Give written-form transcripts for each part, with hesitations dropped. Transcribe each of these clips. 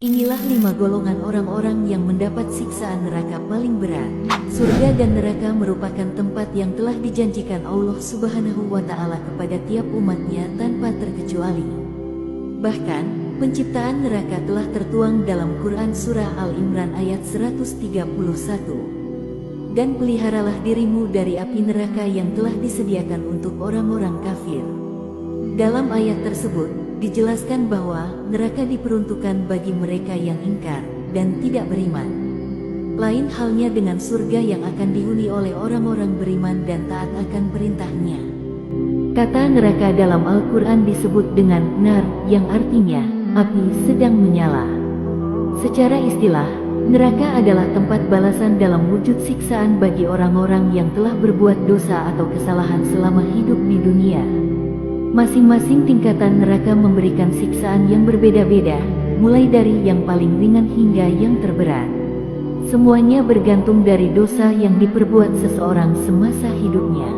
Inilah 5 golongan orang-orang yang mendapat siksaan neraka paling berat. Surga dan neraka merupakan tempat yang telah dijanjikan Allah Subhanahu wa Ta'ala kepada tiap umatnya tanpa terkecuali. Bahkan, penciptaan neraka telah tertuang dalam Quran Surah Al-Imran ayat 131. Dan peliharalah dirimu dari api neraka yang telah disediakan untuk orang-orang kafir. Dalam ayat tersebut, dijelaskan bahwa neraka diperuntukkan bagi mereka yang ingkar dan tidak beriman. Lain halnya dengan surga yang akan dihuni oleh orang-orang beriman dan taat akan perintahnya. Kata neraka dalam Al-Quran disebut dengan nar, yang artinya api sedang menyala. Secara istilah, neraka adalah tempat balasan dalam wujud siksaan bagi orang-orang yang telah berbuat dosa atau kesalahan selama hidup di dunia. Masing-masing tingkatan neraka memberikan siksaan yang berbeda-beda, mulai dari yang paling ringan hingga yang terberat. Semuanya bergantung dari dosa yang diperbuat seseorang semasa hidupnya.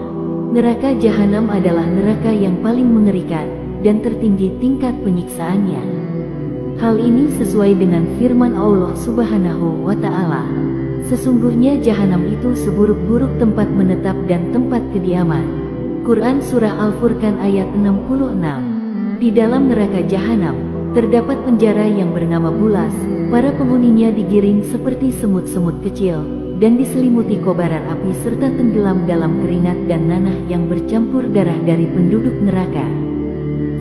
Neraka Jahanam adalah neraka yang paling mengerikan dan tertinggi tingkat penyiksaannya. Hal ini sesuai dengan firman Allah Subhanahu wa Ta'ala. Sesungguhnya Jahanam itu seburuk-buruk tempat menetap dan tempat kediaman. Quran Surah Al-Furqan ayat 66. Di dalam neraka Jahanam, terdapat penjara yang bernama Bulas. Para penghuninya digiring seperti semut-semut kecil, dan diselimuti kobaran api serta tenggelam dalam keringat dan nanah yang bercampur darah dari penduduk neraka.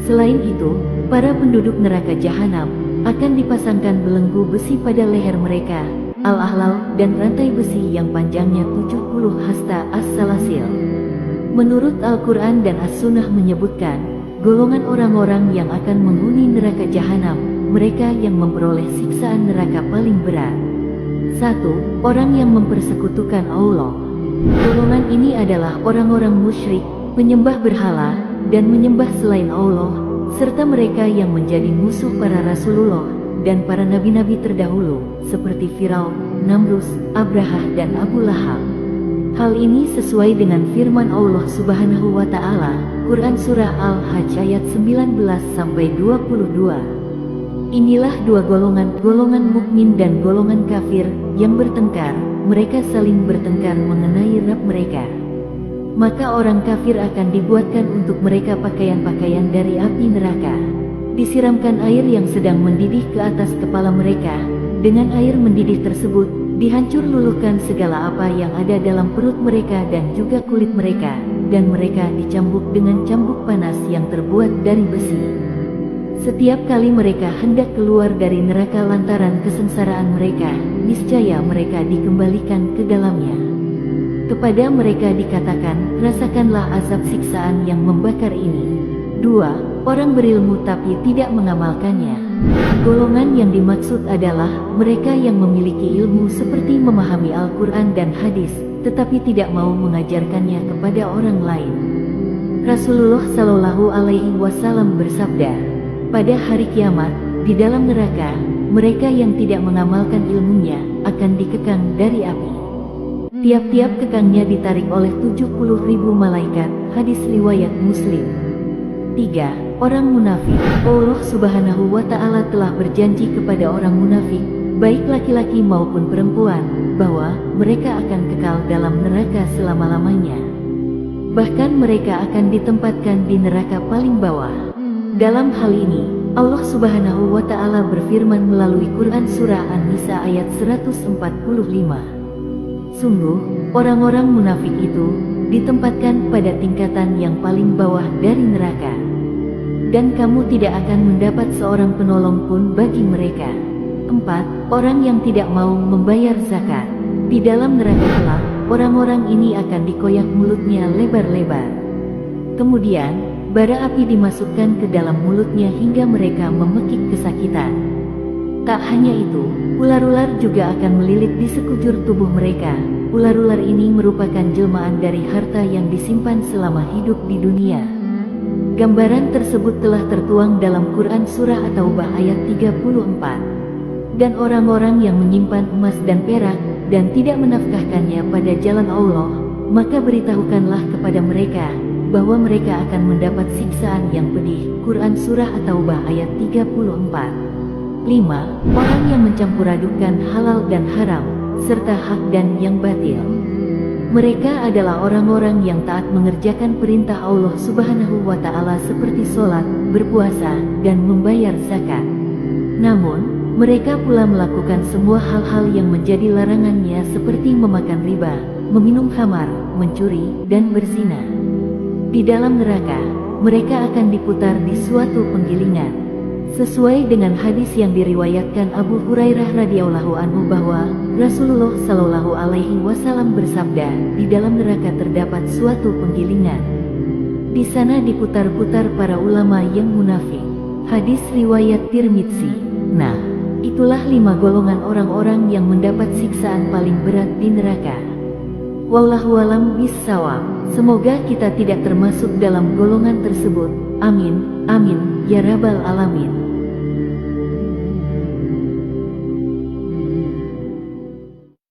Selain itu, para penduduk neraka Jahanam akan dipasangkan belenggu besi pada leher mereka, al-ahlal, dan rantai besi yang panjangnya 70 hasta as-salasil. Menurut Al-Quran dan As-Sunnah menyebutkan, golongan orang-orang yang akan menghuni neraka Jahanam, mereka yang memperoleh siksaan neraka paling berat. 1. Orang yang mempersekutukan Allah. Golongan ini adalah orang-orang musyrik, penyembah berhala, dan menyembah selain Allah, serta mereka yang menjadi musuh para Rasulullah dan para nabi-nabi terdahulu, seperti Firaun, Namrus, Abrahah, dan Abu Lahab. Hal ini sesuai dengan firman Allah Subhanahu wa Ta'ala, Quran Surah Al-Hajj ayat 19-22. Inilah dua golongan mukmin dan golongan kafir yang bertengkar. Mereka saling bertengkar mengenai Rabb mereka. Maka orang kafir akan dibuatkan untuk mereka pakaian-pakaian dari api neraka. Disiramkan air yang sedang mendidih ke atas kepala mereka. Dengan air mendidih tersebut, dihancur luluhkan segala apa yang ada dalam perut mereka dan juga kulit mereka, dan mereka dicambuk dengan cambuk panas yang terbuat dari besi. Setiap kali mereka hendak keluar dari neraka lantaran kesengsaraan mereka, niscaya mereka dikembalikan ke dalamnya. Kepada mereka dikatakan, rasakanlah azab siksaan yang membakar ini. 2. Orang berilmu tapi tidak mengamalkannya. Golongan yang dimaksud adalah mereka yang memiliki ilmu seperti memahami Al-Quran dan hadis, tetapi tidak mau mengajarkannya kepada orang lain. Rasulullah Shallallahu Alaihi Wasallam bersabda, pada hari kiamat, di dalam neraka, mereka yang tidak mengamalkan ilmunya akan dikekang dari api. Tiap-tiap kekangnya ditarik oleh 70.000 malaikat. Hadis riwayat Muslim. 3. Orang munafik. Allah Subhanahu wa Ta'ala telah berjanji kepada orang munafik, baik laki-laki maupun perempuan, bahwa mereka akan kekal dalam neraka selama-lamanya. Bahkan mereka akan ditempatkan di neraka paling bawah. Dalam hal ini, Allah Subhanahu wa Ta'ala berfirman melalui Quran Surah An-Nisa ayat 145. Sungguh, orang-orang munafik itu ditempatkan pada tingkatan yang paling bawah dari neraka. Dan kamu tidak akan mendapat seorang penolong pun bagi mereka. 4. Orang yang tidak mau membayar zakat. Di dalam neraka kelak, orang-orang ini akan dikoyak mulutnya lebar-lebar. Kemudian, bara api dimasukkan ke dalam mulutnya hingga mereka memekik kesakitan. Tak hanya itu, ular-ular juga akan melilit di sekujur tubuh mereka. Ular-ular ini merupakan jelmaan dari harta yang disimpan selama hidup di dunia. Gambaran tersebut telah tertuang dalam Quran Surah At-Taubah ayat 34. Dan orang-orang yang menyimpan emas dan perak, dan tidak menafkahkannya pada jalan Allah, maka beritahukanlah kepada mereka, bahwa mereka akan mendapat siksaan yang pedih. Quran Surah At-Taubah ayat 34. 5. Orang yang mencampuradukan halal dan haram, serta hak dan yang batil. Mereka adalah orang-orang yang taat mengerjakan perintah Allah Subhanahu wa Ta'ala seperti sholat, berpuasa, dan membayar zakat. Namun, mereka pula melakukan semua hal-hal yang menjadi larangannya seperti memakan riba, meminum khamar, mencuri, dan berzina. Di dalam neraka, mereka akan diputar di suatu penggilingan. Sesuai dengan hadis yang diriwayatkan Abu Hurairah radhiyallahu anhu bahwa Rasulullah shallallahu alaihi wasallam bersabda, di dalam neraka terdapat suatu penggilingan. Di sana diputar-putar para ulama yang munafik. Hadis riwayat Tirmidzi. Nah, itulah 5 golongan orang-orang yang mendapat siksaan paling berat di neraka. Wallahu a'lam bishawab. Semoga kita tidak termasuk dalam golongan tersebut. Amin, amin, ya rabbal alamin.